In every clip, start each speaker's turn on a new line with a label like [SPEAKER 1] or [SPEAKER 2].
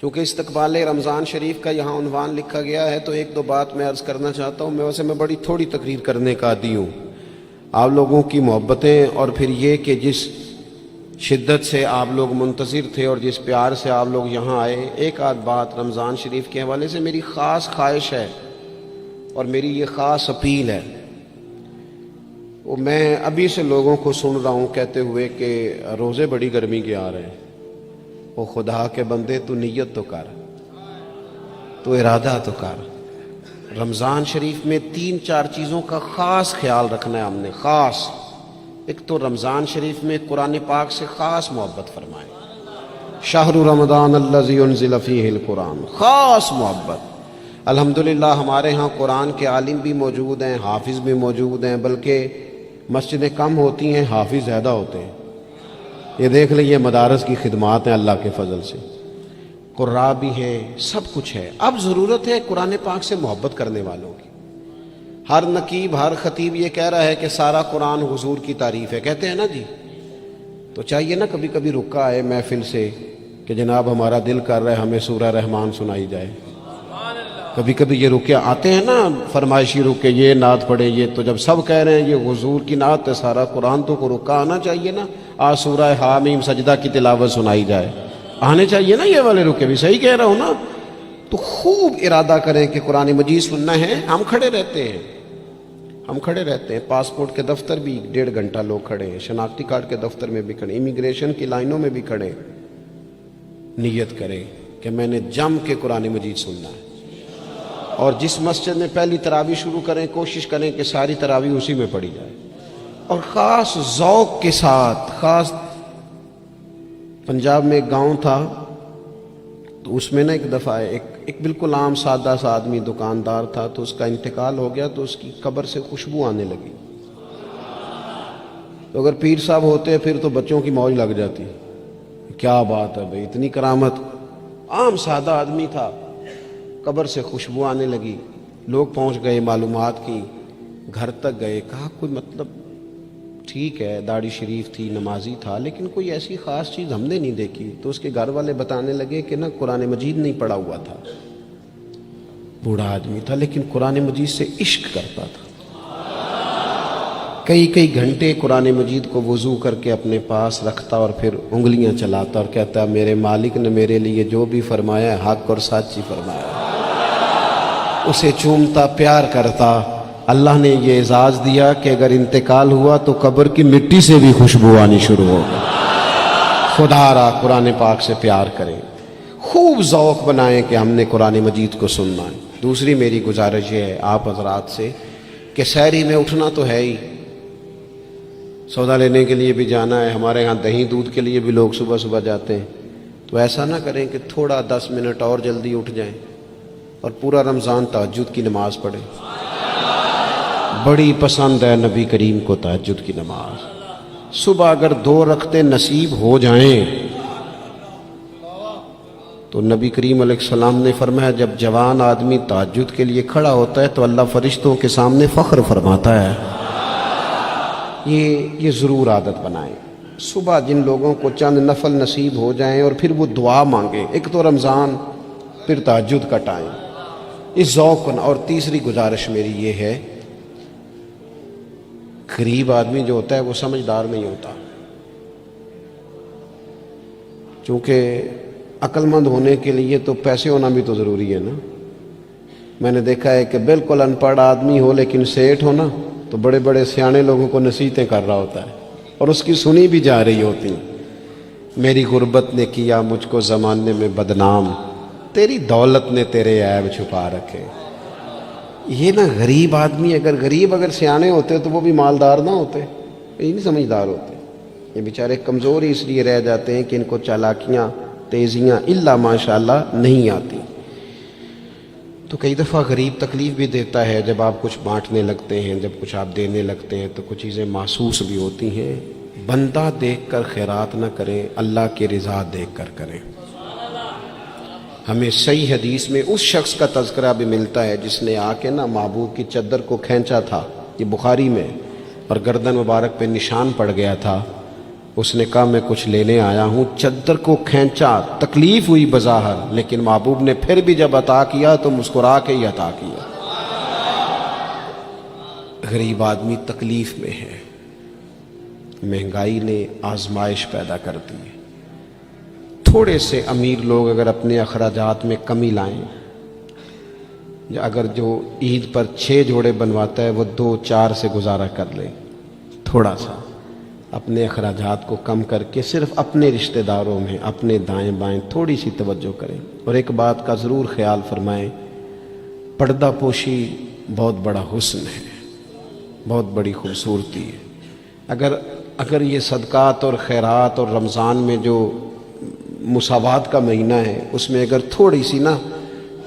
[SPEAKER 1] چونکہ استقبال رمضان شریف کا یہاں عنوان لکھا گیا ہے تو ایک دو بات میں عرض کرنا چاہتا ہوں. میں بڑی تھوڑی تقریر کرنے کا عادی ہوں. آپ لوگوں کی محبتیں اور پھر یہ کہ جس شدت سے آپ لوگ منتظر تھے اور جس پیار سے آپ لوگ یہاں آئے، ایک آدھ بات رمضان شریف کے حوالے سے میری خاص خواہش ہے اور میری یہ خاص اپیل ہے. وہ میں ابھی سے لوگوں کو سن رہا ہوں کہتے ہوئے کہ روزے بڑی گرمی کے آ رہے ہیں. وہ خدا کے بندے تو نیت تو کر، تو ارادہ تو کر. رمضان شریف میں 3-4 چیزوں کا خاص خیال رکھنا ہے ہم نے. خاص ایک تو رمضان شریف میں قرآن پاک سے خاص محبت فرمائیں. شہر رمضان الذی انزل فیہ القرآن، خاص محبت. الحمدللہ ہمارے ہاں قرآن کے عالم بھی موجود ہیں، حافظ بھی موجود ہیں، بلکہ مسجدیں کم ہوتی ہیں، حافظ زیادہ ہوتے ہیں. یہ دیکھ لیں، یہ مدارس کی خدمات ہیں اللہ کے فضل سے. قراء بھی ہیں، سب کچھ ہے. اب ضرورت ہے قرآن پاک سے محبت کرنے والوں کی. ہر نقیب، ہر خطیب یہ کہہ رہا ہے کہ سارا قرآن حضور کی تعریف ہے، کہتے ہیں نا جی. تو چاہیے نا کبھی کبھی رکا آئے محفل سے کہ جناب ہمارا دل کر رہا ہے ہمیں سورہ رحمان سنائی جائے. کبھی کبھی یہ رکے آتے ہیں نا، فرمائشی رکے، یہ نعت پڑھے. یہ تو جب سب کہہ رہے ہیں یہ حضور کی نعت ہے سارا قرآن، تو کو رکا آنا چاہیے نا. آج سورہ حامیم سجدہ کی تلاوت سنائی جائے، آنے چاہیے نا یہ والے رکے بھی. صحیح کہہ رہا ہوں نا؟ تو خوب ارادہ کریں کہ قرآن مجید سننا ہے. ہم کھڑے رہتے ہیں، ہم کھڑے رہتے ہیں. پاسپورٹ کے دفتر بھی 1.5 گھنٹہ لوگ کھڑے ہیں، شناختی کارڈ کے دفتر میں بھی کھڑے، امیگریشن کی لائنوں میں بھی کھڑے. نیت کریں کہ میں نے جم کے قرآن مجید سننا ہے. اور جس مسجد میں پہلی تراویح شروع کریں کوشش کریں کہ ساری تراویح اسی میں پڑھی جائے. اور خاص ذوق کے ساتھ. خاص پنجاب میں ایک گاؤں تھا، تو اس میں نا ایک دفعہ ایک بالکل عام سادہ سا آدمی دکاندار تھا، تو اس کا انتقال ہو گیا تو اس کی قبر سے خوشبو آنے لگی. تو اگر پیر صاحب ہوتے پھر تو بچوں کی موج لگ جاتی. کیا بات ہے بھئی، اتنی کرامت. عام سادہ آدمی تھا، قبر سے خوشبو آنے لگی. لوگ پہنچ گئے، معلومات کی، گھر تک گئے. کہا کوئی مطلب ٹھیک ہے داڑھی شریف تھی، نمازی تھا، لیکن کوئی ایسی خاص چیز ہم نے نہیں دیکھی. تو اس کے گھر والے بتانے لگے کہ نا قرآن مجید نہیں پڑھا ہوا تھا. بوڑھا آدمی تھا لیکن قرآن مجید سے عشق کرتا تھا. کئی گھنٹے قرآن مجید کو وضو کر کے اپنے پاس رکھتا اور پھر انگلیاں چلاتا اور کہتا میرے مالک نے میرے لیے جو بھی فرمایا ہے حق اور سچ ہی فرمایا ہے. اسے چومتا، پیار کرتا. اللہ نے یہ اعزاز دیا کہ اگر انتقال ہوا تو قبر کی مٹی سے بھی خوشبو آنی شروع ہو گئی. خدا را قرآن پاک سے پیار کریں، خوب ذوق بنائیں کہ ہم نے قرآن مجید کو سننا ہے. دوسری میری گزارش یہ ہے آپ حضرات سے کہ سحری میں اٹھنا تو ہے ہی، سودا لینے کے لیے بھی جانا ہے. ہمارے ہاں دہی دودھ کے لیے بھی لوگ صبح صبح جاتے ہیں. تو ایسا نہ کریں کہ تھوڑا 10 منٹ اور جلدی اٹھ جائیں اور پورا رمضان تہجد کی نماز پڑھیں. بڑی پسند ہے نبی کریم کو تہجد کی نماز. صبح اگر 2 رکعتیں نصیب ہو جائیں تو نبی کریم علیہ السلام نے فرمایا جب جوان آدمی تہجد کے لیے کھڑا ہوتا ہے تو اللہ فرشتوں کے سامنے فخر فرماتا ہے. یہ ضرور عادت بنائیں. صبح جن لوگوں کو چند نفل نصیب ہو جائیں اور پھر وہ دعا مانگیں. ایک تو رمضان، پھر تہجد کا ٹائم، اس ذوق کو. اور تیسری گزارش میری یہ ہے، غریب آدمی جو ہوتا ہے وہ سمجھدار نہیں ہوتا. چونکہ عقل مند ہونے کے لیے تو پیسے ہونا بھی تو ضروری ہے نا. میں نے دیکھا ہے کہ بالکل ان پڑھ آدمی ہو لیکن سیٹھ ہو نا تو بڑے بڑے سیانے لوگوں کو نصیحتیں کر رہا ہوتا ہے اور اس کی سنی بھی جا رہی ہوتی. میری غربت نے کیا مجھ کو زمانے میں بدنام، تیری دولت نے تیرے عیب چھپا رکھے. یہ نا غریب آدمی، اگر سیانے ہوتے تو وہ بھی مالدار نہ ہوتے، یہ نہیں سمجھدار ہوتے. یہ بیچارے کمزور ہی اس لیے رہ جاتے ہیں کہ ان کو چالاکیاں، تیزیاں الا ماشاءاللہ نہیں آتی. تو کئی دفعہ غریب تکلیف بھی دیتا ہے. جب آپ کچھ بانٹنے لگتے ہیں، جب کچھ آپ دینے لگتے ہیں تو کچھ چیزیں محسوس بھی ہوتی ہیں. بندہ دیکھ کر خیرات نہ کریں، اللہ کی رضا دیکھ کر کریں. ہمیں صحیح حدیث میں اس شخص کا تذکرہ بھی ملتا ہے جس نے آ کے نا محبوب کی چادر کو کھینچا تھا، یہ بخاری میں، اور گردن مبارک پہ نشان پڑ گیا تھا. اس نے کہا میں کچھ لینے آیا ہوں، چادر کو کھینچا، تکلیف ہوئی بظاہر، لیکن محبوب نے پھر بھی جب عطا کیا تو مسکرا کے ہی عطا کیا۔ غریب آدمی تکلیف میں ہے، مہنگائی نے آزمائش پیدا کر دی ہے۔ تھوڑے سے امیر لوگ اگر اپنے اخراجات میں کمی لائیں، اگر جو عید پر 6 جوڑے بنواتا ہے وہ 2-4 سے گزارا کر لے، تھوڑا سا اپنے اخراجات کو کم کر کے صرف اپنے رشتہ داروں میں، اپنے دائیں بائیں تھوڑی سی توجہ کریں۔ اور ایک بات کا ضرور خیال فرمائیں، پردہ پوشی بہت بڑا حسن ہے، بہت بڑی خوبصورتی ہے۔ اگر یہ صدقات اور خیرات اور رمضان میں جو مساوات کا مہینہ ہے، اس میں اگر تھوڑی سی نا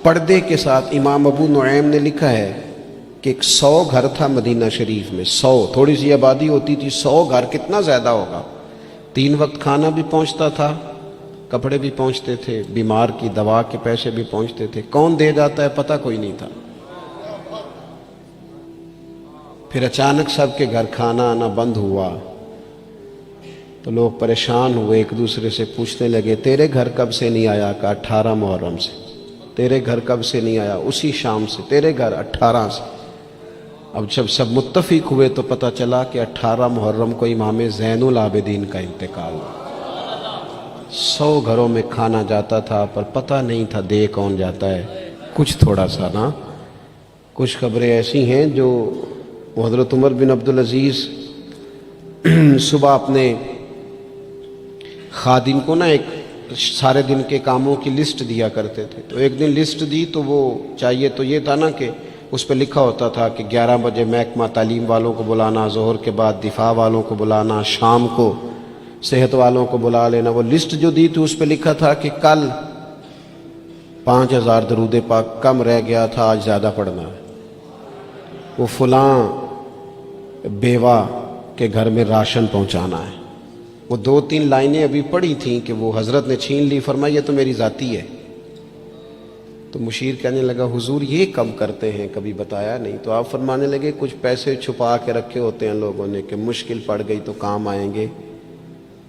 [SPEAKER 1] پردے کے ساتھ، امام ابو نعیم نے لکھا ہے کہ 100 گھر تھا مدینہ شریف میں، 100 تھوڑی سی آبادی ہوتی تھی، 100 گھر کتنا زیادہ ہوگا، 3 وقت کھانا بھی پہنچتا تھا، کپڑے بھی پہنچتے تھے، بیمار کی دوا کے پیسے بھی پہنچتے تھے، کون دے جاتا ہے پتہ کوئی نہیں تھا۔ پھر اچانک سب کے گھر کھانا آنا بند ہوا تو لوگ پریشان ہوئے، ایک دوسرے سے پوچھنے لگے تیرے گھر کب سے نہیں آیا؟ کہ 18 محرم سے۔ تیرے گھر کب سے نہیں آیا؟ اسی شام سے۔ تیرے گھر 18 سے۔ اب جب سب متفق ہوئے تو پتہ چلا کہ 18 محرم کو امام زین العابدین کا انتقال ہوا۔ 100 گھروں میں کھانا جاتا تھا پر پتہ نہیں تھا دے کون جاتا ہے۔ کچھ تھوڑا سا نا، کچھ خبریں ایسی ہیں جو حضرت عمر بن عبدالعزیز صبح اپنے خادم کو نا ایک سارے دن کے کاموں کی لسٹ دیا کرتے تھے، تو ایک دن لسٹ دی تو وہ چاہیے تو یہ تھا نا کہ اس پہ لکھا ہوتا تھا کہ 11 بجے محکمہ تعلیم والوں کو بلانا، ظہر کے بعد دفاع والوں کو بلانا، شام کو صحت والوں کو بلا لینا۔ وہ لسٹ جو دی تھی اس پہ لکھا تھا کہ کل 5000 درود پاک کم رہ گیا تھا، آج زیادہ پڑھنا ہے۔ وہ فلاں بیوہ کے گھر میں راشن پہنچانا ہے۔ وہ 2-3 لائنیں ابھی پڑھی تھیں کہ وہ حضرت نے چھین لی، فرمایا یہ تو میری ذاتی ہے۔ تو مشیر کہنے لگا حضور یہ کم کرتے ہیں، کبھی بتایا نہیں۔ تو آپ فرمانے لگے کچھ پیسے چھپا کے رکھے ہوتے ہیں لوگوں نے کہ مشکل پڑ گئی تو کام آئیں گے،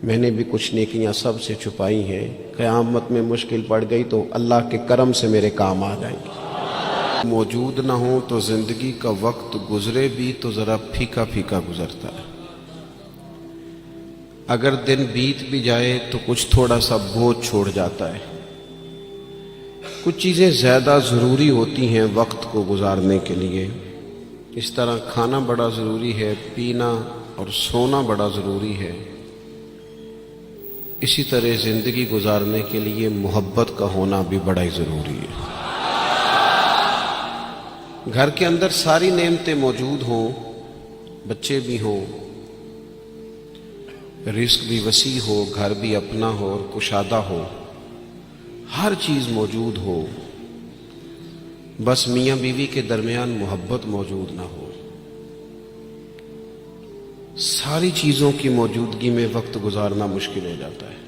[SPEAKER 1] میں نے بھی کچھ نیکیاں سب سے چھپائی ہیں، قیامت میں مشکل پڑ گئی تو اللہ کے کرم سے میرے کام آ جائیں گے۔ موجود نہ ہو تو زندگی کا وقت گزرے بھی تو ذرا پھیکا پھیکا گزرتا ہے، اگر دن بیت بھی جائے تو کچھ تھوڑا سا بوجھ چھوڑ جاتا ہے۔ کچھ چیزیں زیادہ ضروری ہوتی ہیں وقت کو گزارنے کے لیے، اس طرح کھانا بڑا ضروری ہے، پینا اور سونا بڑا ضروری ہے، اسی طرح زندگی گزارنے کے لیے محبت کا ہونا بھی بڑا ہی ضروری ہے۔ گھر کے اندر ساری نعمتیں موجود ہوں، بچے بھی ہوں، رزق بھی وسیع ہو، گھر بھی اپنا ہو اور کشادہ ہو، ہر چیز موجود ہو، بس میاں بیوی کے درمیان محبت موجود نہ ہو، ساری چیزوں کی موجودگی میں وقت گزارنا مشکل ہو جاتا ہے۔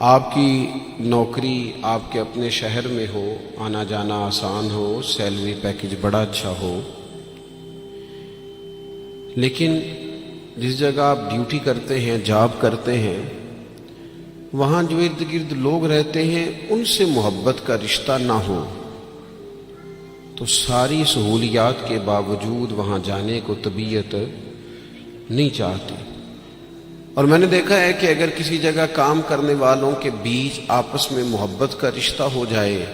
[SPEAKER 1] آپ کی نوکری آپ کے اپنے شہر میں ہو، آنا جانا آسان ہو، سیلری پیکج بڑا اچھا ہو، لیکن جس جگہ آپ ڈیوٹی کرتے ہیں، جاب کرتے ہیں، وہاں جو ارد گرد لوگ رہتے ہیں ان سے محبت کا رشتہ نہ ہو تو ساری سہولیات کے باوجود وہاں جانے کو طبیعت نہیں چاہتی۔ اور میں نے دیکھا ہے کہ اگر کسی جگہ کام کرنے والوں کے بیچ آپس میں محبت کا رشتہ ہو جائے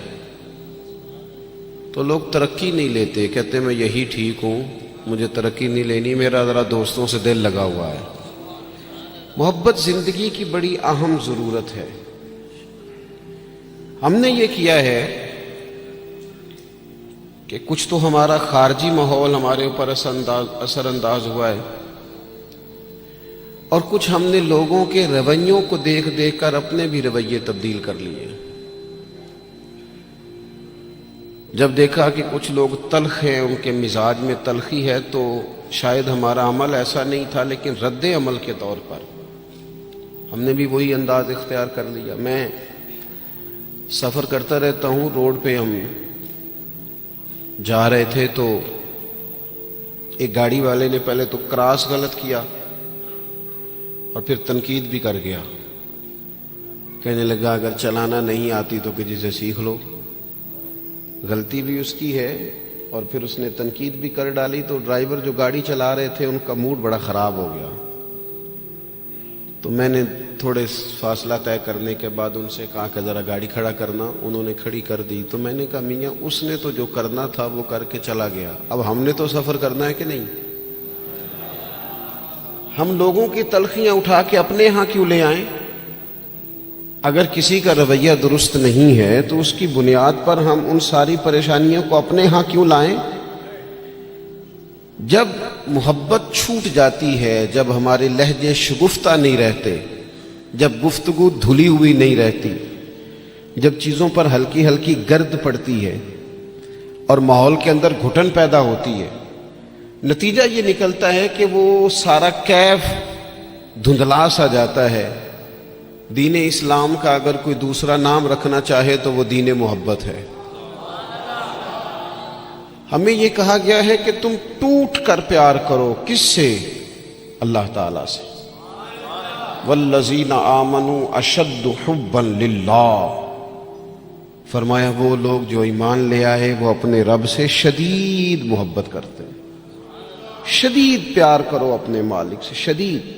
[SPEAKER 1] تو لوگ ترقی نہیں لیتے، کہتے میں یہی ٹھیک ہوں، مجھے ترقی نہیں لینی، میرا ذرا دوستوں سے دل لگا ہوا ہے۔ محبت زندگی کی بڑی اہم ضرورت ہے۔ ہم نے یہ کیا ہے کہ کچھ تو ہمارا خارجی ماحول ہمارے اوپر اثر انداز ہوا ہے، اور کچھ ہم نے لوگوں کے رویوں کو دیکھ دیکھ کر اپنے بھی رویے تبدیل کر لیے۔ جب دیکھا کہ کچھ لوگ تلخ ہیں، ان کے مزاج میں تلخی ہے، تو شاید ہمارا عمل ایسا نہیں تھا، لیکن رد عمل کے طور پر ہم نے بھی وہی انداز اختیار کر لیا۔ میں سفر کرتا رہتا ہوں، روڈ پہ ہم جا رہے تھے تو ایک گاڑی والے نے پہلے تو کراس غلط کیا، اور پھر تنقید بھی کر گیا. کہنے لگا اگر چلانا نہیں آتی تو کسی سے سیکھ لو. غلطی بھی اس کی ہے اور پھر اس نے تنقید بھی کر ڈالی. تو ڈرائیور جو گاڑی چلا رہے تھے ان کا موڈ بڑا خراب ہو گیا. تو میں نے تھوڑے فاصلہ طے کرنے کے بعد ان سے کہا کہ ذرا گاڑی کھڑا کرنا. انہوں نے کھڑی کر دی. تو میں نے کہا میاں اس نے تو جو کرنا تھا وہ کر کے چلا گیا, اب ہم نے تو سفر کرنا ہے کہ نہیں؟ ہم لوگوں کی تلخیاں اٹھا کے اپنے ہاں کیوں لے آئیں؟ اگر کسی کا رویہ درست نہیں ہے تو اس کی بنیاد پر ہم ان ساری پریشانیوں کو اپنے ہاں کیوں لائیں؟ جب محبت چھوٹ جاتی ہے, جب ہمارے لہجے شگفتہ نہیں رہتے, جب گفتگو دھلی ہوئی نہیں رہتی, جب چیزوں پر ہلکی ہلکی گرد پڑتی ہے اور ماحول کے اندر گھٹن پیدا ہوتی ہے, نتیجہ یہ نکلتا ہے کہ وہ سارا کیف دھندلا سا جاتا ہے. دین اسلام کا اگر کوئی دوسرا نام رکھنا چاہے تو وہ دین محبت ہے. ہمیں یہ کہا گیا ہے کہ تم ٹوٹ کر پیار کرو. کس سے؟ اللہ تعالی سے. والذین آمنوا اشد حبا للہ. فرمایا وہ لوگ جو ایمان لے آئے وہ اپنے رب سے شدید محبت کرتے ہیں. شدید پیار کرو اپنے مالک سے, شدید.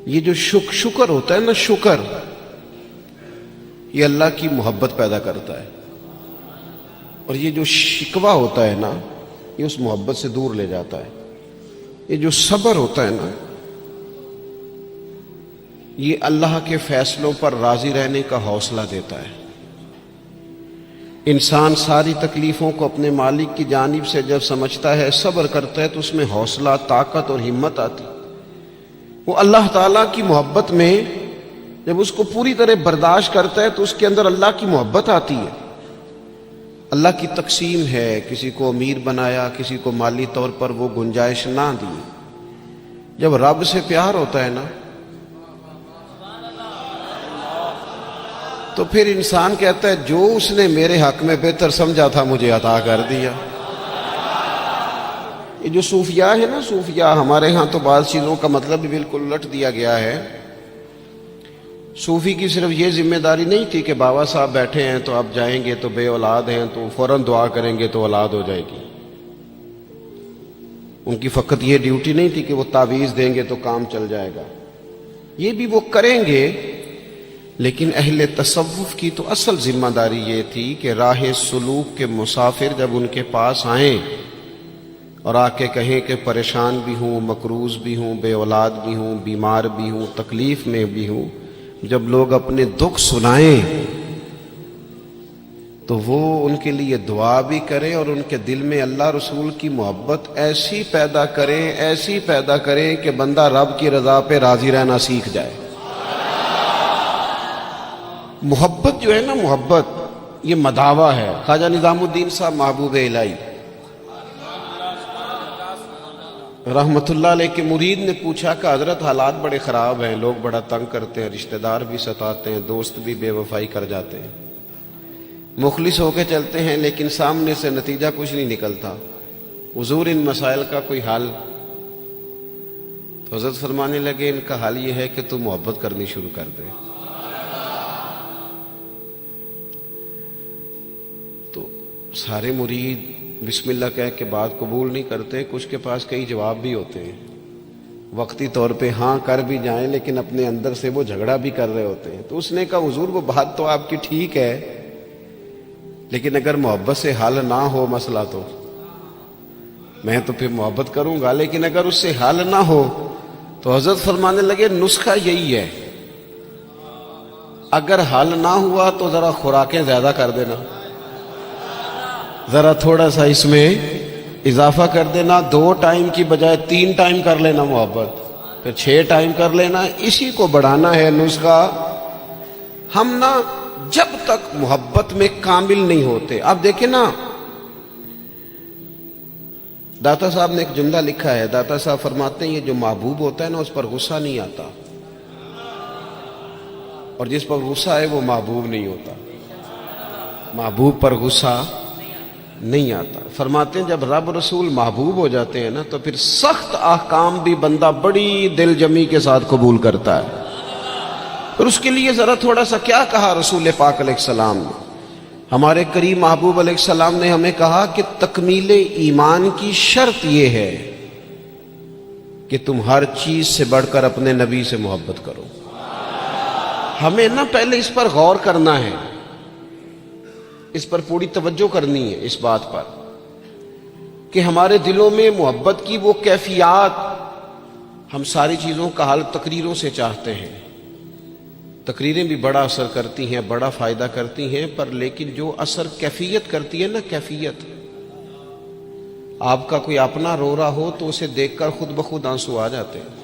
[SPEAKER 1] یہ جو شکر ہوتا ہے نا, شکر, یہ اللہ کی محبت پیدا کرتا ہے. اور یہ جو شکوہ ہوتا ہے نا, یہ اس محبت سے دور لے جاتا ہے. یہ جو صبر ہوتا ہے نا, یہ اللہ کے فیصلوں پر راضی رہنے کا حوصلہ دیتا ہے. انسان ساری تکلیفوں کو اپنے مالک کی جانب سے جب سمجھتا ہے, صبر کرتا ہے, تو اس میں حوصلہ, طاقت اور ہمت آتی. وہ اللہ تعالیٰ کی محبت میں جب اس کو پوری طرح برداشت کرتا ہے تو اس کے اندر اللہ کی محبت آتی ہے. اللہ کی تقسیم ہے, کسی کو امیر بنایا, کسی کو مالی طور پر وہ گنجائش نہ دی. جب رب سے پیار ہوتا ہے نا تو پھر انسان کہتا ہے جو اس نے میرے حق میں بہتر سمجھا تھا مجھے عطا کر دیا. یہ جو صوفیاء ہے نا, صوفیاء, ہمارے ہاں تو بعض چیزوں کا مطلب بھی بالکل الٹ دیا گیا ہے. صوفی کی صرف یہ ذمہ داری نہیں تھی کہ بابا صاحب بیٹھے ہیں تو آپ جائیں گے تو بے اولاد ہیں تو فوراً دعا کریں گے تو اولاد ہو جائے گی. ان کی فقط یہ ڈیوٹی نہیں تھی کہ وہ تعویذ دیں گے تو کام چل جائے گا. یہ بھی وہ کریں گے, لیکن اہل تصوف کی تو اصل ذمہ داری یہ تھی کہ راہ سلوک کے مسافر جب ان کے پاس آئیں اور آ کے کہیں کہ پریشان بھی ہوں, مقروض بھی ہوں, بے اولاد بھی ہوں, بیمار بھی ہوں, تکلیف میں بھی ہوں, جب لوگ اپنے دکھ سنائیں تو وہ ان کے لیے دعا بھی کریں اور ان کے دل میں اللہ رسول کی محبت ایسی پیدا کریں, ایسی پیدا کریں کہ بندہ رب کی رضا پہ راضی رہنا سیکھ جائے. محبت جو ہے نا, محبت یہ مداوع ہے. خواجہ نظام الدین صاحب محبوب الہی رحمت اللہ علیہ کے مرید نے پوچھا کہ حضرت حالات بڑے خراب ہیں, لوگ بڑا تنگ کرتے ہیں, رشتہ دار بھی ستاتے ہیں, دوست بھی بے وفائی کر جاتے ہیں, مخلص ہو کے چلتے ہیں لیکن سامنے سے نتیجہ کچھ نہیں نکلتا. حضور ان مسائل کا کوئی حل؟ تو حضرت فرمانے لگے ان کا حل یہ ہے کہ تو محبت کرنی شروع کر دے. تو سارے مرید بسم اللہ کہہ کے بات قبول نہیں کرتے. کچھ کے پاس کئی جواب بھی ہوتے ہیں, وقتی طور پہ ہاں کر بھی جائیں لیکن اپنے اندر سے وہ جھگڑا بھی کر رہے ہوتے ہیں. تو اس نے کہا حضور وہ بات تو آپ کی ٹھیک ہے, لیکن اگر محبت سے حل نہ ہو مسئلہ تو میں تو پھر محبت کروں گا, لیکن اگر اس سے حل نہ ہو تو حضرت فرمانے لگے نسخہ یہی ہے, اگر حل نہ ہوا تو ذرا خوراکیں زیادہ کر دینا, ذرا تھوڑا سا اس میں اضافہ کر دینا, 2 ٹائم کی بجائے 3 ٹائم کر لینا محبت, پھر 6 ٹائم کر لینا. اسی کو بڑھانا ہے نسخہ. ہم نا جب تک محبت میں کامل نہیں ہوتے. آپ دیکھیں نا, داتا صاحب نے ایک جملہ لکھا ہے. داتا صاحب فرماتے ہیں یہ جو محبوب ہوتا ہے نا اس پر غصہ نہیں آتا, اور جس پر غصہ ہے وہ محبوب نہیں ہوتا. محبوب پر غصہ نہیں آتا۔ فرماتے ہیں جب رب رسول محبوب ہو جاتے ہیں نا تو پھر سخت احکام بھی بندہ بڑی دل جمی کے ساتھ قبول کرتا ہے۔ اور اس کے لیے ذرا تھوڑا سا کیا کہا رسول پاک علیہ السلام نے؟ ہمارے کریم محبوب علیہ السلام نے ہمیں کہا کہ تکمیل ایمان کی شرط یہ ہے کہ تم ہر چیز سے بڑھ کر اپنے نبی سے محبت کرو۔ ہمیں نہ پہلے اس پر غور کرنا ہے، اس پر پوری توجہ کرنی ہے، اس بات پر کہ ہمارے دلوں میں محبت کی وہ کیفیات، ہم ساری چیزوں کا حل تقریروں سے چاہتے ہیں۔ تقریریں بھی بڑا اثر کرتی ہیں، بڑا فائدہ کرتی ہیں، پر لیکن جو اثر کیفیت کرتی ہے نا، کیفیت، آپ کا کوئی اپنا رو رہا ہو تو اسے دیکھ کر خود بخود آنسو آ جاتے ہیں۔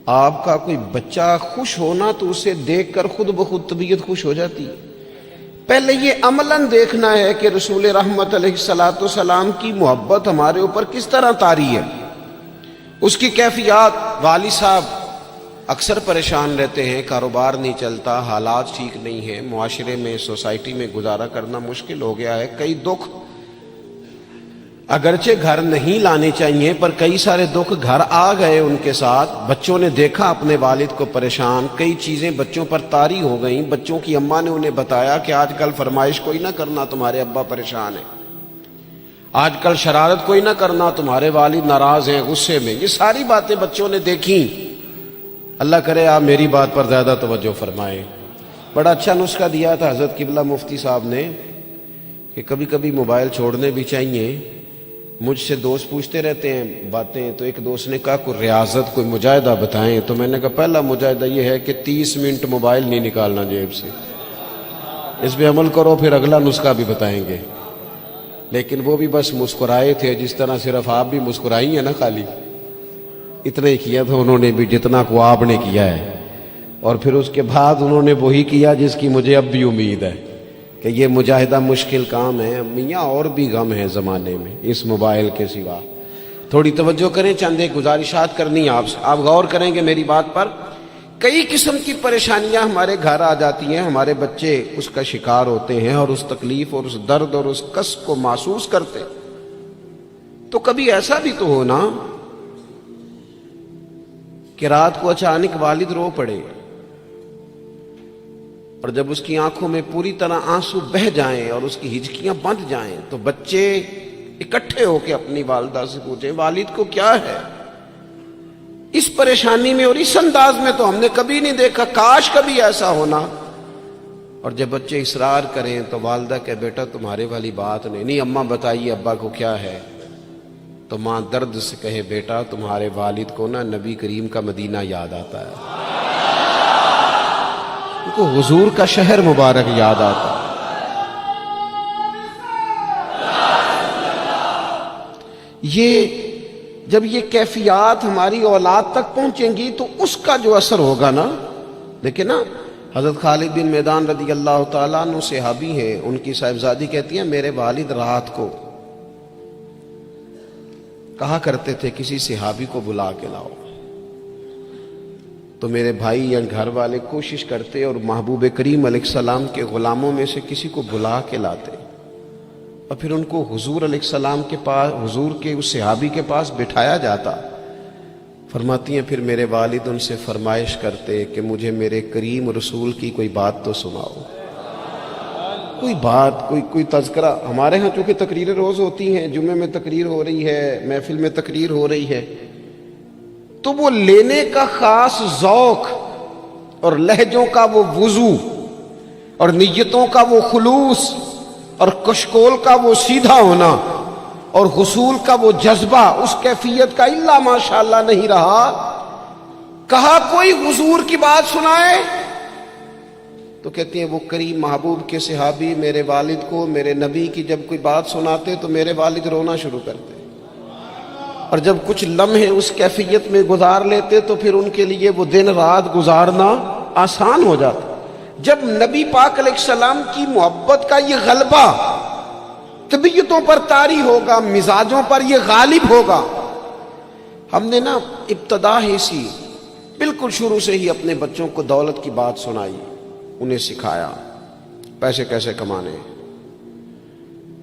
[SPEAKER 1] آپ کا کوئی بچہ خوش ہونا تو اسے دیکھ کر خود بخود طبیعت خوش ہو جاتی ہے۔ پہلے یہ عملاً دیکھنا ہے کہ رسول رحمت علیہ الصلوۃ والسلام کی محبت ہمارے اوپر کس طرح طاری ہے، اس کی کیفیات۔ والد صاحب اکثر پریشان رہتے ہیں، کاروبار نہیں چلتا، حالات ٹھیک نہیں ہیں، معاشرے میں، سوسائٹی میں گزارا کرنا مشکل ہو گیا ہے، کئی دکھ اگرچہ گھر نہیں لانے چاہیے پر کئی سارے دکھ گھر آ گئے ان کے ساتھ۔ بچوں نے دیکھا اپنے والد کو پریشان، کئی چیزیں بچوں پر طاری ہو گئیں، بچوں کی اماں نے انہیں بتایا کہ آج کل فرمائش کوئی نہ کرنا، تمہارے ابا پریشان ہیں، آج کل شرارت کوئی نہ کرنا، تمہارے والد ناراض ہیں، غصے میں۔ یہ ساری باتیں بچوں نے دیکھیں۔ اللہ کرے آپ میری بات پر زیادہ توجہ فرمائیں۔ بڑا اچھا نسخہ دیا تھا حضرت قبلہ مفتی صاحب نے کہ کبھی کبھی موبائل چھوڑنے بھی چاہیے۔ مجھ سے دوست پوچھتے رہتے ہیں باتیں، تو ایک دوست نے کہا کوئی ریاضت، کوئی مجاہدہ بتائیں، تو میں نے کہا پہلا مجاہدہ یہ ہے کہ 30 منٹ موبائل نہیں نکالنا جیب سے، اس پہ عمل کرو، پھر اگلا نسخہ بھی بتائیں گے۔ لیکن وہ بھی بس مسکرائے تھے، جس طرح صرف آپ بھی مسکرائی ہیں نا، خالی اتنا ہی کیا تھا انہوں نے بھی جتنا کو آپ نے کیا ہے، اور پھر اس کے بعد انہوں نے وہی کیا جس کی مجھے اب بھی امید ہے کہ یہ مجاہدہ مشکل کام ہے میاں، اور بھی غم ہے زمانے میں اس موبائل کے سوا۔ تھوڑی توجہ کریں، چند ایک گزارشات کرنی ہے آپ سے، آپ غور کریں گے میری بات پر۔ کئی قسم کی پریشانیاں ہمارے گھر آ جاتی ہیں، ہمارے بچے اس کا شکار ہوتے ہیں اور اس تکلیف اور اس درد اور اس کس کو محسوس کرتے۔ تو کبھی ایسا بھی تو ہونا کہ رات کو اچانک والد رو پڑے اور جب اس کی آنکھوں میں پوری طرح آنسو بہہ جائیں اور اس کی ہچکیاں بندھ جائیں تو بچے اکٹھے ہو کے اپنی والدہ سے پوچھیں والد کو کیا ہے؟ اس پریشانی میں اور اس انداز میں تو ہم نے کبھی نہیں دیکھا، کاش کبھی ایسا ہونا۔ اور جب بچے اصرار کریں تو والدہ کہ بیٹا تمہارے والی بات نہیں، اماں بتائیے ابا کو کیا ہے؟ تو ماں درد سے کہے بیٹا تمہارے والد کو نا نبی کریم کا مدینہ یاد آتا ہے، ان کو حضور کا شہر مبارک یاد آتا ہے۔ جب یہ کیفیات ہماری اولاد تک پہنچیں گی تو اس کا جو اثر ہوگا نا، دیکھیں نا حضرت خالد بن میدان رضی اللہ تعالیٰ عنہ صحابی ہیں، ان کی صاحبزادی کہتی ہیں میرے والد رات کو کہا کرتے تھے کسی صحابی کو بلا کے لاؤ، تو میرے بھائی یا گھر والے کوشش کرتے اور محبوب کریم علیہ السلام کے غلاموں میں سے کسی کو بلا کے لاتے اور پھر ان کو حضور علیہ السلام کے پاس، حضور کے اس صحابی کے پاس بٹھایا جاتا۔ فرماتی ہیں پھر میرے والد ان سے فرمائش کرتے کہ مجھے میرے کریم رسول کی کوئی بات تو سناؤ، کوئی بات، کوئی تذکرہ۔ ہمارے ہاں چونکہ تقریریں روز ہوتی ہیں، جمعے میں تقریر ہو رہی ہے، محفل میں تقریر ہو رہی ہے، تو وہ لینے کا خاص ذوق اور لہجوں کا وہ وضو اور نیتوں کا وہ خلوص اور کشکول کا وہ سیدھا ہونا اور حصول کا وہ جذبہ، اس کیفیت کا الا ماشاءاللہ نہیں رہا۔ کہا کوئی حضور کی بات سنائے تو کہتی ہیں وہ کریم محبوب کے صحابی میرے والد کو میرے نبی کی جب کوئی بات سناتے تو میرے والد رونا شروع کرتے، اور جب کچھ لمحے اس کیفیت میں گزار لیتے تو پھر ان کے لیے وہ دن رات گزارنا آسان ہو جاتا۔ جب نبی پاک علیہ السلام کی محبت کا یہ غلبہ طبیعتوں پر طاری ہوگا، مزاجوں پر یہ غالب ہوگا۔ ہم نے نا ابتدا ہی سی بالکل شروع سے ہی اپنے بچوں کو دولت کی بات سنائی، انہیں سکھایا پیسے کیسے کمانے،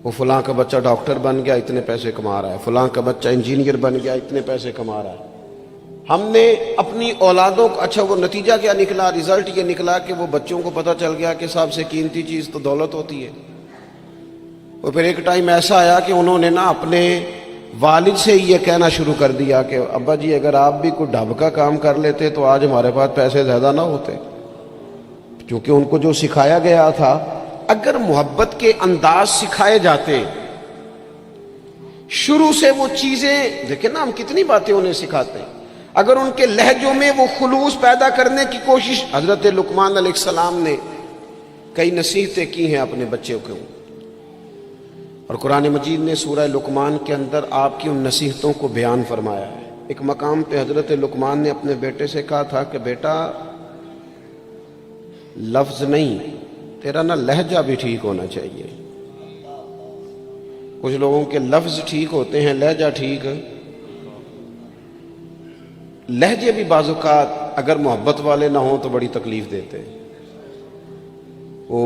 [SPEAKER 1] وہ فلاں کا بچہ ڈاکٹر بن گیا اتنے پیسے کما رہا ہے، فلاں کا بچہ انجینئر بن گیا اتنے پیسے کما رہا ہے۔ ہم نے اپنی اولادوں کو، اچھا وہ نتیجہ کیا نکلا؟ رزلٹ یہ نکلا کہ وہ بچوں کو پتہ چل گیا کہ سب سے قیمتی چیز تو دولت ہوتی ہے۔ اور پھر ایک ٹائم ایسا آیا کہ انہوں نے نا اپنے والد سے یہ کہنا شروع کر دیا کہ ابا جی اگر آپ بھی کوئی ڈھب کا کام کر لیتے تو آج ہمارے پاس پیسے زیادہ نہ ہوتے، کیونکہ ان کو جو سکھایا گیا تھا۔ اگر محبت کے انداز سکھائے جاتے شروع سے، وہ چیزیں دیکھیں نا، ہم کتنی باتیں انہیں سکھاتے ہیں، اگر ان کے لہجوں میں وہ خلوص پیدا کرنے کی کوشش، حضرت لقمان علیہ السلام نے کئی نصیحتیں کی ہیں اپنے بچوں کو، اور قرآن مجید نے سورہ لقمان کے اندر آپ کی ان نصیحتوں کو بیان فرمایا ہے۔ ایک مقام پہ حضرت لقمان نے اپنے بیٹے سے کہا تھا کہ بیٹا لفظ نہیں، تیرا نا لہجہ بھی ٹھیک ہونا چاہیے۔ کچھ لوگوں کے لفظ ٹھیک ہوتے ہیں، لہجہ ٹھیک، لہجے بھی بعض اوقات اگر محبت والے نہ ہوں تو بڑی تکلیف دیتے ہیں۔ وہ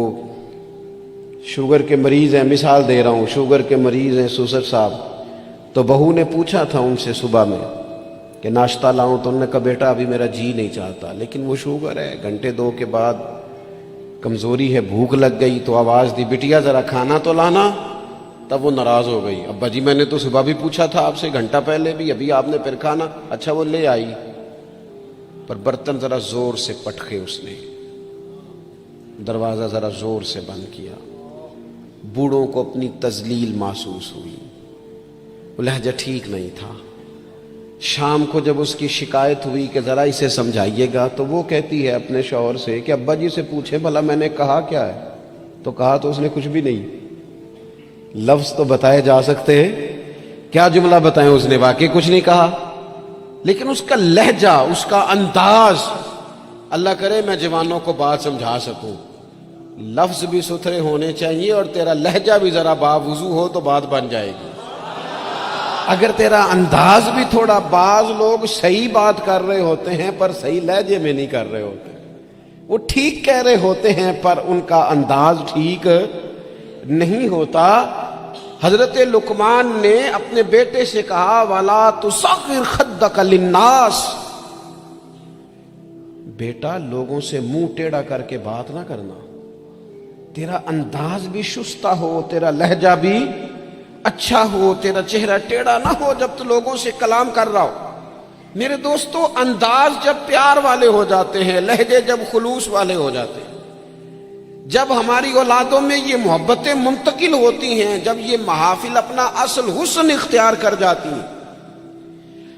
[SPEAKER 1] شوگر کے مریض ہیں، مثال دے رہا ہوں، شوگر کے مریض ہیں سوسر صاحب، تو بہو نے پوچھا تھا ان سے صبح میں کہ ناشتہ لاؤں، تو انہوں نے کہا بیٹا ابھی میرا جی نہیں چاہتا، لیکن وہ شوگر ہے، گھنٹے دو کے بعد کمزوری ہے، بھوک لگ گئی تو آواز دی بٹیا ذرا کھانا تو لانا، تب وہ ناراض ہو گئی، ابا جی میں نے تو صبح بھی پوچھا تھا آپ سے، گھنٹہ پہلے بھی، ابھی آپ نے پھر کھانا، اچھا وہ لے آئی، پر برتن ذرا زور سے پٹکے، اس نے دروازہ ذرا زور سے بند کیا، بوڑھوں کو اپنی تذلیل محسوس ہوئی، وہ لہجہ ٹھیک نہیں تھا۔ شام کو جب اس کی شکایت ہوئی کہ ذرا اسے سمجھائیے گا، تو وہ کہتی ہے اپنے شوہر سے کہ ابا جی سے پوچھیں بھلا میں نے کہا کیا ہے، تو کہا تو اس نے کچھ بھی نہیں، لفظ تو بتائے جا سکتے ہیں، کیا جملہ بتائیں، اس نے واقعی کچھ نہیں کہا، لیکن اس کا لہجہ، اس کا انداز، اللہ کرے میں جوانوں کو بات سمجھا سکوں، لفظ بھی ستھرے ہونے چاہیے اور تیرا لہجہ بھی ذرا باوضو ہو تو بات بن جائے گی۔ اگر تیرا انداز بھی تھوڑا، بعض لوگ صحیح بات کر رہے ہوتے ہیں پر صحیح لہجے میں نہیں کر رہے ہوتے، وہ ٹھیک کہہ رہے ہوتے ہیں پر ان کا انداز ٹھیک نہیں ہوتا۔ حضرت لقمان نے اپنے بیٹے سے کہا وَلَا تُصَغِّرْ خَدَّكَ لِلنَّاسِ، بیٹا لوگوں سے منہ ٹیڑھا کر کے بات نہ کرنا، تیرا انداز بھی شستہ ہو، تیرا لہجہ بھی اچھا ہو، تیرا چہرہ ٹیڑھا نہ ہو جب تو لوگوں سے کلام کر رہا ہو۔ میرے دوستو، انداز جب پیار والے ہو جاتے ہیں، لہجے جب خلوص والے ہو جاتے ہیں، جب ہماری اولادوں میں یہ محبتیں منتقل ہوتی ہیں، جب یہ محافل اپنا اصل حسن اختیار کر جاتی ہیں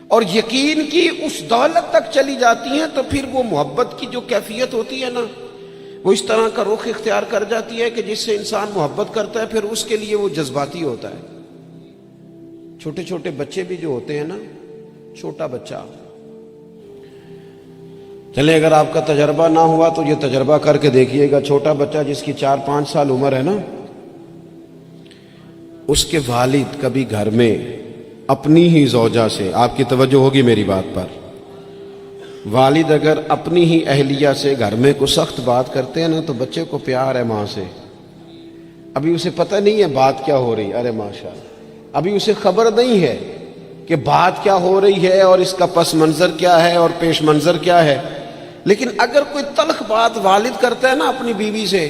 [SPEAKER 1] اور یقین کی اس دولت تک چلی جاتی ہیں، تو پھر وہ محبت کی جو کیفیت ہوتی ہے نا، وہ اس طرح کا رخ اختیار کر جاتی ہے کہ جس سے انسان محبت کرتا ہے پھر اس کے لیے وہ جذباتی ہوتا ہے۔ چھوٹے چھوٹے بچے بھی جو ہوتے ہیں نا، چھوٹا بچہ، چلے اگر آپ کا تجربہ نہ ہوا تو یہ تجربہ کر کے دیکھیے گا، چھوٹا بچہ جس کی 4-5 سال عمر ہے نا، اس کے والد کبھی گھر میں اپنی ہی زوجہ سے، آپ کی توجہ ہوگی میری بات پر، والد اگر اپنی ہی اہلیہ سے گھر میں کوئی سخت بات کرتے ہیں نا، تو بچے کو پیار ہے ماں سے، ابھی اسے پتہ نہیں ہے بات کیا ہو رہی، ارے ماشاءاللہ، ابھی اسے خبر نہیں ہے کہ بات کیا ہو رہی ہے اور اس کا پس منظر کیا ہے اور پیش منظر کیا ہے، لیکن اگر کوئی تلخ بات والد کرتا ہے نا اپنی بیوی سے،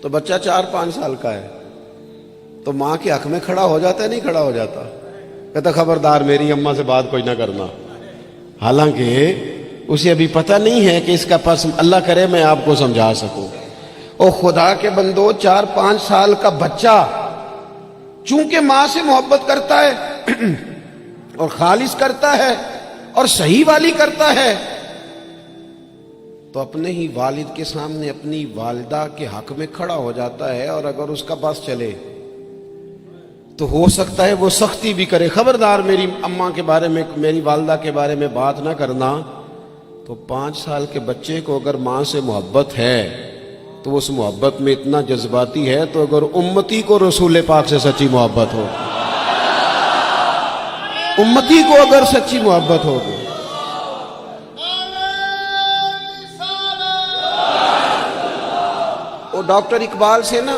[SPEAKER 1] تو بچہ 4-5 سال کا ہے تو ماں کے حق میں کھڑا ہو جاتا ہے، نہیں کھڑا ہو جاتا، کہتا خبردار میری اماں سے بات کوئی نہ کرنا، حالانکہ اسے ابھی پتہ نہیں ہے کہ اس کا پس، اللہ کرے میں آپ کو سمجھا سکوں۔ او خدا کے بندو، 4-5 سال کا بچہ چونکہ ماں سے محبت کرتا ہے اور خالص کرتا ہے اور صحیح والی کرتا ہے، تو اپنے ہی والد کے سامنے اپنی والدہ کے حق میں کھڑا ہو جاتا ہے، اور اگر اس کا بس چلے تو ہو سکتا ہے وہ سختی بھی کرے، خبردار میری اماں کے بارے میں، میری والدہ کے بارے میں بات نہ کرنا۔ تو 5 سال کے بچے کو اگر ماں سے محبت ہے تو اس محبت میں اتنا جذباتی ہے، تو اگر امتی کو رسول پاک سے سچی محبت ہو، امتی کو اگر سچی محبت ہو تو وہ ڈاکٹر اقبال سے نا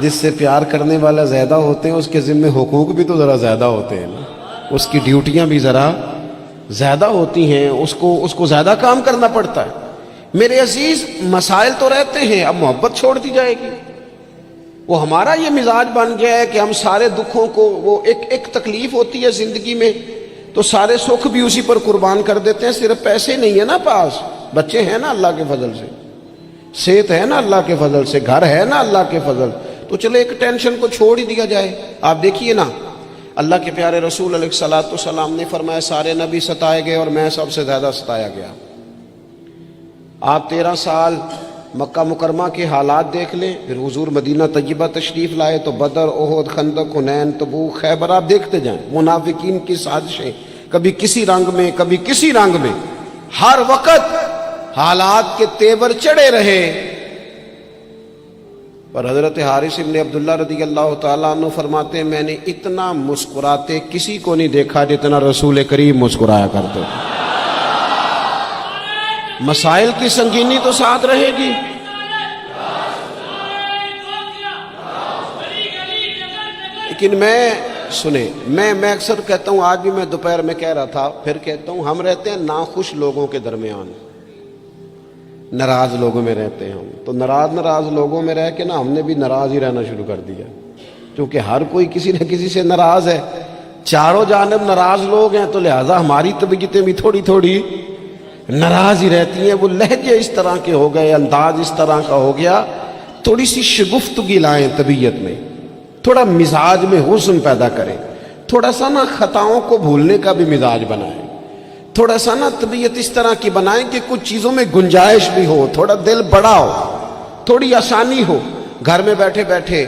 [SPEAKER 1] جس سے پیار کرنے والا زیادہ ہوتے ہیں اس کے ذمہ حقوق بھی تو ذرا زیادہ ہوتے ہیں نا، اس کی ڈیوٹیاں بھی ذرا زیادہ ہوتی ہیں، اس کو زیادہ کام کرنا پڑتا ہے۔ میرے عزیز، مسائل تو رہتے ہیں، اب محبت چھوڑ دی جائے گی؟ وہ ہمارا یہ مزاج بن گیا ہے کہ ہم سارے دکھوں کو، وہ ایک تکلیف ہوتی ہے زندگی میں تو سارے سکھ بھی اسی پر قربان کر دیتے ہیں۔ صرف پیسے نہیں ہے نا پاس، بچے ہیں نا اللہ کے فضل سے، صحت ہے نا اللہ کے فضل سے، گھر ہے نا اللہ کے فضل، تو چلے ایک ٹینشن کو چھوڑ ہی دیا جائے۔ آپ دیکھیے نا، اللہ کے پیارے رسول علیہ الصلوۃ والسلام نے فرمایا سارے نبی ستائے گئے اور میں سب سے زیادہ ستایا گیا۔ آپ 13 سال مکہ مکرمہ کے حالات دیکھ لیں، پھر حضور مدینہ طیبہ تشریف لائے تو بدر، احد، خندق، حنین، تبوک، خیبر، آپ دیکھتے جائیں منافقین کی سازشیں، کبھی کسی رنگ میں کبھی کسی رنگ میں، ہر وقت حالات کے تیور چڑھے رہے، پر حضرت حارث ابن عبداللہ رضی اللہ تعالیٰ عنہ فرماتے ہیں میں نے اتنا مسکراتے کسی کو نہیں دیکھا جتنا رسول کریم مسکرایا کرتے۔ مسائل کی سنگینی تو ساتھ رہے گی، لیکن میں اکثر کہتا ہوں، آج بھی میں دوپہر میں کہہ رہا تھا، پھر کہتا ہوں، ہم رہتے ہیں ناخوش لوگوں کے درمیان، ناراض لوگوں میں رہتے ہیں ہم، تو ناراض لوگوں میں رہ کے نا ہم نے بھی ناراض ہی رہنا شروع کر دیا، کیونکہ ہر کوئی کسی نہ کسی سے ناراض ہے، چاروں جانب ناراض لوگ ہیں، تو لہٰذا ہماری طبیعتیں بھی تھوڑی تھوڑی ناراض ہی رہتی ہیں۔ وہ لہجے اس طرح کے ہو گئے، انداز اس طرح کا ہو گیا، تھوڑی سی شگفتگی لائیں طبیعت میں، تھوڑا مزاج میں حسن پیدا کریں، تھوڑا سا نا خطاؤں کو بھولنے کا بھی مزاج بنائیں، تھوڑا سا نا طبیعت اس طرح کی بنائیں کہ کچھ چیزوں میں گنجائش بھی ہو، تھوڑا دل بڑا ہو، تھوڑی آسانی ہو۔ گھر میں بیٹھے بیٹھے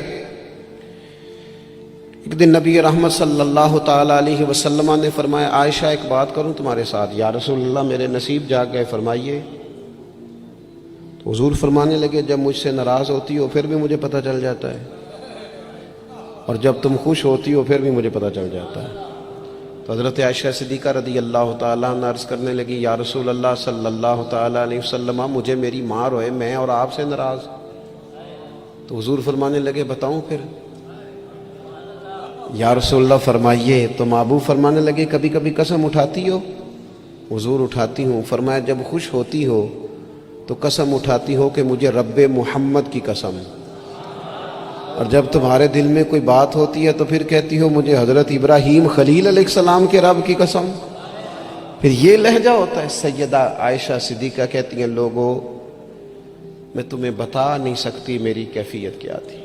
[SPEAKER 1] ایک دن نبی رحمت صلی اللہ تعالیٰ علیہ وسلم نے فرمایا عائشہ ایک بات کروں تمہارے ساتھ؟ یا رسول اللہ میرے نصیب جاگ گئے، فرمائیے۔ تو حضور فرمانے لگے جب مجھ سے ناراض ہوتی ہو پھر بھی مجھے پتہ چل جاتا ہے، اور جب تم خوش ہوتی ہو پھر بھی مجھے پتہ چل جاتا ہے۔ تو حضرت عائشہ صدیقہ رضی اللہ تعالیٰ عنہ عرض کرنے لگی یا رسول اللہ صلی اللہ تعالیٰ علیہ وسلم مجھے میری ماں روئے، میں اور آپ سے ناراض۔ تو حضور فرمانے لگے بتاؤں پھر؟ یا رسول اللہ فرمائیے۔ تو محبوب فرمانے لگے کبھی کبھی قسم اٹھاتی ہو؟ حضور اٹھاتی ہوں۔ فرمایا جب خوش ہوتی ہو تو قسم اٹھاتی ہو کہ مجھے رب محمد کی قسم، اور جب تمہارے دل میں کوئی بات ہوتی ہے تو پھر کہتی ہو مجھے حضرت ابراہیم خلیل علیہ السلام کے رب کی قسم۔ پھر یہ لہجہ ہوتا ہے۔ سیدہ عائشہ صدیقہ کہتی ہیں لوگوں میں تمہیں بتا نہیں سکتی میری کیفیت کیا تھی۔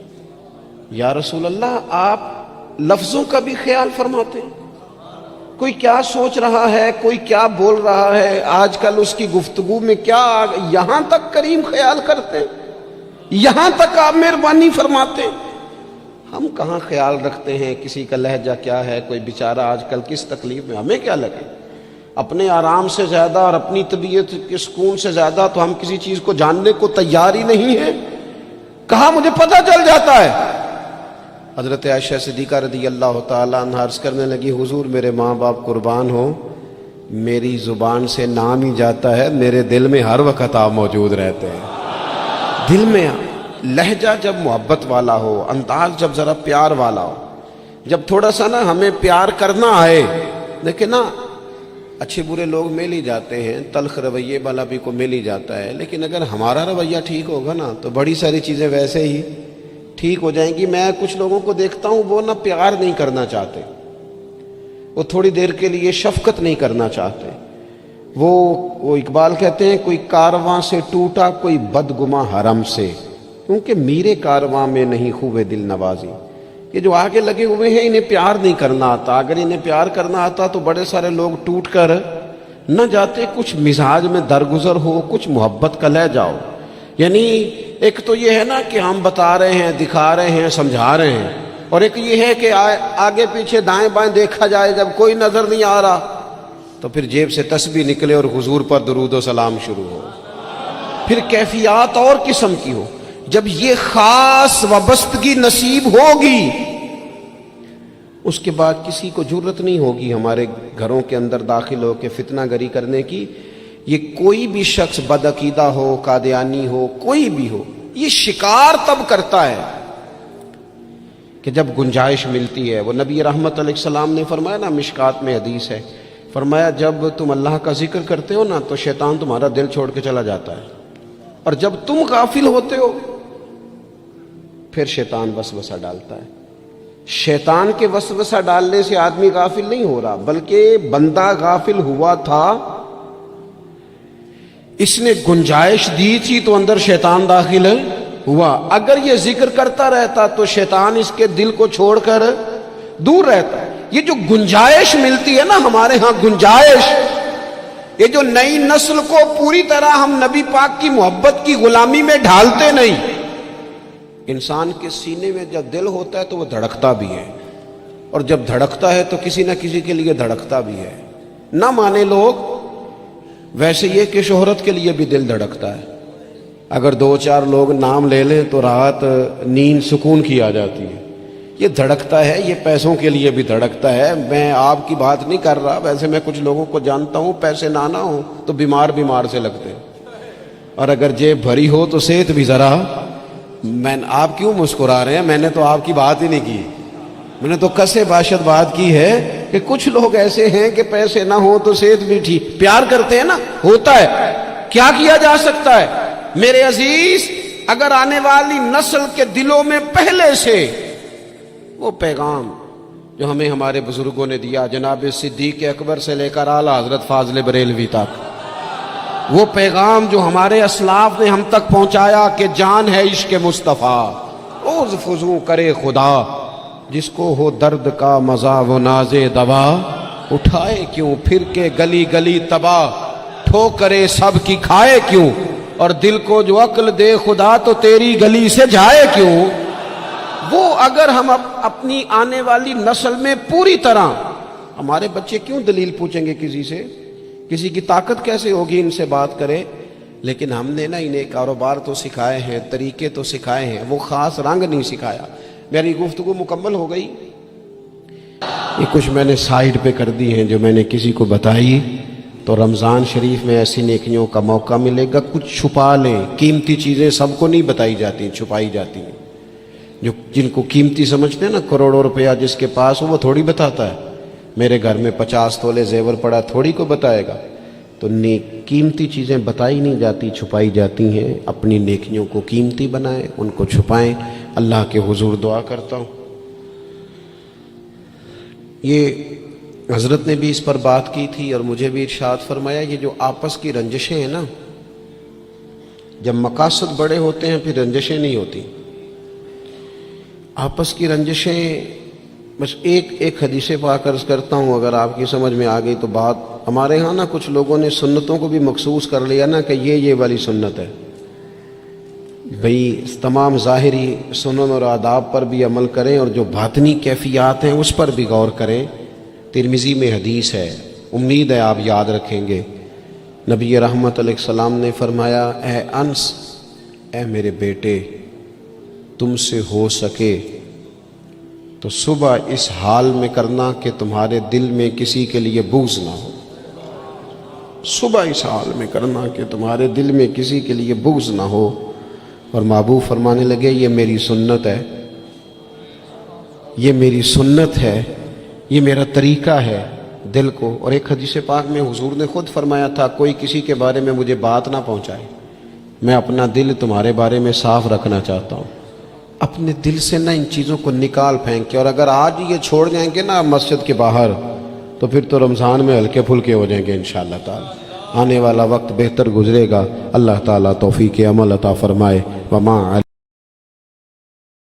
[SPEAKER 1] یا رسول اللہ آپ لفظوں کا بھی خیال فرماتے ہیں، کوئی کیا سوچ رہا ہے، کوئی کیا بول رہا ہے، آج کل اس کی گفتگو میں کیا، یہاں تک کریم خیال کرتے ہیں، یہاں تک آپ مہربانی فرماتے ہیں۔ ہم کہاں خیال رکھتے ہیں کسی کا لہجہ کیا ہے، کوئی بیچارہ آج کل کس تکلیف میں، ہمیں کیا لگے؟ اپنے آرام سے زیادہ اور اپنی طبیعت کے سکون سے زیادہ تو ہم کسی چیز کو جاننے کو تیار ہی نہیں ہیں۔ کہاں مجھے پتہ چل جاتا ہے۔ حضرت عائشہ صدیقہ رضی اللہ تعالیٰ عنہ عرض کرنے لگی حضور میرے ماں باپ قربان ہو، میری زبان سے نام ہی جاتا ہے، میرے دل میں ہر وقت آپ موجود رہتے ہیں۔ دل میں لہجہ جب محبت والا ہو، انداز جب ذرا پیار والا ہو، جب تھوڑا سا نا ہمیں پیار کرنا آئے، دیکھیں نا اچھے برے لوگ مل ہی جاتے ہیں، تلخ رویے والا بھی کو مل ہی جاتا ہے، لیکن اگر ہمارا رویہ ٹھیک ہوگا نا تو بڑی ساری چیزیں ویسے ہی ٹھیک ہو جائیں گی۔ میں کچھ لوگوں کو دیکھتا ہوں وہ نہ پیار نہیں کرنا چاہتے، وہ تھوڑی دیر کے لیے شفقت نہیں کرنا چاہتے، وہ اقبال کہتے ہیں کوئی کارواں سے ٹوٹا کوئی بدگماں حرم سے، کیونکہ میرے کارواں میں نہیں خوبے دل نوازی۔ یہ جو آگے لگے ہوئے ہیں انہیں پیار نہیں کرنا آتا، اگر انہیں پیار کرنا آتا تو بڑے سارے لوگ ٹوٹ کر نہ جاتے۔ کچھ مزاج میں درگزر ہو، کچھ محبت کا لے جاؤ۔ یعنی ایک تو یہ ہے نا کہ ہم بتا رہے ہیں، دکھا رہے ہیں، سمجھا رہے ہیں، اور ایک یہ ہے کہ آگے پیچھے دائیں بائیں دیکھا جائے، جب کوئی نظر نہیں آ رہا تو پھر جیب سے تسبیح نکلے اور حضور پر درود و سلام شروع ہو۔ پھر کیفیات اور قسم کی ہو۔ جب یہ خاص وابستگی نصیب ہوگی اس کے بعد کسی کو جرت نہیں ہوگی ہمارے گھروں کے اندر داخل ہو کے فتنہ گری کرنے کی۔ یہ کوئی بھی شخص بدعقیدہ ہو، قادیانی ہو، کوئی بھی ہو، یہ شکار تب کرتا ہے کہ جب گنجائش ملتی ہے، وہ نبی رحمت علیہ السلام نے فرمایا نا، مشکات میں حدیث ہے، فرمایا جب تم اللہ کا ذکر کرتے ہو نا تو شیطان تمہارا دل چھوڑ کے چلا جاتا ہے، اور جب تم غافل ہوتے ہو پھر شیطان وسوسہ ڈالتا ہے۔ شیطان کے وسوسہ ڈالنے سے آدمی غافل نہیں ہو رہا، بلکہ بندہ غافل ہوا تھا، اس نے گنجائش دی تھی تو اندر شیطان داخل ہوا۔ اگر یہ ذکر کرتا رہتا تو شیطان اس کے دل کو چھوڑ کر دور رہتا ہے۔ یہ جو گنجائش ملتی ہے نا ہمارے ہاں، گنجائش، یہ جو نئی نسل کو پوری طرح ہم نبی پاک کی محبت کی غلامی میں ڈھالتے نہیں۔ انسان کے سینے میں جب دل ہوتا ہے تو وہ دھڑکتا بھی ہے، اور جب دھڑکتا ہے تو کسی نہ کسی کے لیے دھڑکتا بھی ہے۔ نہ مانے لوگ، ویسے یہ کہ شہرت کے لیے بھی دل دھڑکتا ہے۔ اگر 2-4 لوگ نام لے لیں تو رات نیند سکون کی آ جاتی ہے۔ یہ دھڑکتا ہے، یہ پیسوں کے لیے بھی دھڑکتا ہے۔ میں آپ کی بات نہیں کر رہا، ویسے میں کچھ لوگوں کو جانتا ہوں، پیسے نہ ہوں تو بیمار سے لگتے ہیں، اور اگر جیب بھری ہو تو صحت بھی ذرا۔ آپ کیوں مسکرا رہے ہیں؟ میں نے تو آپ کی بات ہی نہیں کی، میں نے تو کسے باشد بات کی ہے کہ کچھ لوگ ایسے ہیں کہ پیسے نہ ہوں تو صحت بھی ٹھیک، پیار کرتے ہیں نا، ہوتا ہے، کیا کیا جا سکتا ہے؟ میرے عزیز، اگر آنے والی نسل کے دلوں میں پہلے سے وہ پیغام جو ہمیں ہمارے بزرگوں نے دیا، جناب صدیق اکبر سے لے کر اعلیٰ حضرت فاضل بریلوی تک، وہ پیغام جو ہمارے اسلاف نے ہم تک پہنچایا کہ جان ہے عشق مصطفیٰ، روز فضو کرے خدا، جس کو ہو درد کا مزہ وہ ناز دوا، اٹھائے کیوں پھر کے گلی گلی تباہ، ٹھوکرے سب کی کھائے کیوں، اور دل کو جو عقل دے خدا تو تیری گلی سے جائے کیوں۔ وہ اگر ہم اپنی آنے والی نسل میں پوری طرح، ہمارے بچے کیوں دلیل پوچھیں گے کسی سے؟ کسی کی طاقت کیسے ہوگی ان سے بات کرے؟ لیکن ہم نے نا انہیں کاروبار تو سکھائے ہیں، طریقے تو سکھائے ہیں، وہ خاص رنگ نہیں سکھایا۔ میری گفتگو مکمل ہو گئی، یہ کچھ میں نے سائیڈ پہ کر دی ہیں جو میں نے کسی کو بتائی، تو رمضان شریف میں ایسی نیکیوں کا موقع ملے گا۔ کچھ چھپا لیں، قیمتی چیزیں سب کو نہیں بتائی جاتی، چھپائی جاتی ہیں۔ جو جن کو قیمتی سمجھتے ہیں نا، کروڑوں روپیہ جس کے پاس ہو وہ تھوڑی بتاتا ہے، میرے گھر میں 50 تولے زیور پڑا، تھوڑی کو بتائے گا۔ تو قیمتی چیزیں بتائی نہیں جاتی، چھپائی جاتی ہیں۔ اپنی نیکیوں کو قیمتی بنائیں، ان کو چھپائیں۔ اللہ کے حضور دعا کرتا ہوں، یہ حضرت نے بھی اس پر بات کی تھی اور مجھے بھی ارشاد فرمایا، یہ جو آپس کی رنجشیں ہیں نا، جب مقاصد بڑے ہوتے ہیں پھر رنجشیں نہیں ہوتی۔ آپس کی رنجشیں، بس ایک حدیث پاک عرض کرتا ہوں، اگر آپ کی سمجھ میں آ گئی تو بات۔ ہمارے ہاں نا کچھ لوگوں نے سنتوں کو بھی مخصوص کر لیا نا کہ یہ والی سنت ہے۔ بھئی تمام ظاہری سنن اور آداب پر بھی عمل کریں، اور جو باطنی کیفیات ہیں اس پر بھی غور کریں۔ ترمذی میں حدیث ہے، امید ہے آپ یاد رکھیں گے۔ نبی رحمت علیہ السلام نے فرمایا، اے انس، اے میرے بیٹے، تم سے ہو سکے تو صبح اس حال میں کرنا کہ تمہارے دل میں کسی کے لیے بغض نہ ہو۔ صبح اس حال میں کرنا کہ تمہارے دل میں کسی کے لیے بغض نہ ہو۔ اور محبوب فرمانے لگے، یہ میری سنت ہے، یہ میری سنت ہے، یہ میرا طریقہ ہے دل کو۔ اور ایک حدیث پاک میں حضور نے خود فرمایا تھا، کوئی کسی کے بارے میں مجھے بات نہ پہنچائے، میں اپنا دل تمہارے بارے میں صاف رکھنا چاہتا ہوں۔ اپنے دل سے نہ ان چیزوں کو نکال پھینکے، اور اگر آج یہ چھوڑ جائیں گے نا مسجد کے باہر، تو پھر تو رمضان میں ہلکے پھلکے ہو جائیں گے انشاءاللہ تعالی۔ آنے والا وقت بہتر گزرے گا، اللہ تعالیٰ توفیق عمل عطا فرمائے۔ وما